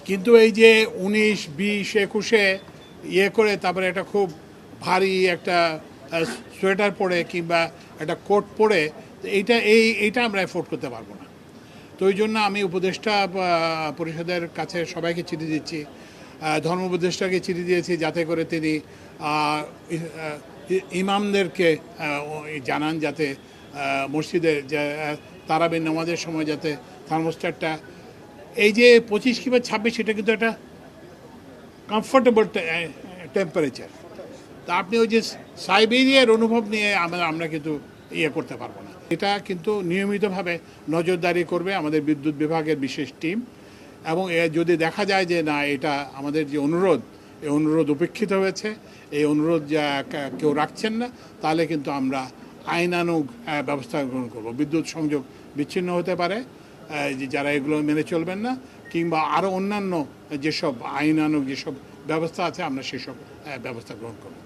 কিন্তু এই যে 19, 20, 21-এ ইয়ে করে তারপরে একটা খুব ভারী একটা সোয়েটার পরে কিংবা একটা কোট পরে এইটা আমরা এফোর্ড করতে পারবো না। তো ওই জন্য আমি উপদেষ্টা পরিষদের কাছে সবাইকে চিঠি দিচ্ছি, ধর্ম উপদেষ্টাকে চিঠি দিয়েছি যাতে করে তিনি ইমামদেরকে জানান যাতে মসজিদের তারাবির নামাজের সময় যাতে থার্মোস্ট্যাটটা এই যে 25 কিংবা 26 এটা কিন্তু একটা কমফোর্টেবল টেম্পারেচার। তা আপনি ওই যে সাইবেরিয়ার অনুভব নিয়ে আমরা কিন্তু ইয়ে করতে পারবো না। এটা কিন্তু নিয়মিতভাবে নজরদারি করবে আমাদের বিদ্যুৎ বিভাগের বিশেষ টিম, এবং যদি দেখা যায় যে না এটা আমাদের যে অনুরোধ এই অনুরোধ উপেক্ষিত হয়েছে, এই অনুরোধ যা কেউ রাখছেন না, তাহলে কিন্তু আমরা আইনানুগ ব্যবস্থা গ্রহণ করব। বিদ্যুৎ সংযোগ বিচ্ছিন্ন হতে পারে যারা এগুলো মেনে চলবেন না, কিংবা আরও অন্যান্য যেসব আইনানুগ যেসব ব্যবস্থা আছে আমরা সেসব ব্যবস্থা গ্রহণ করব।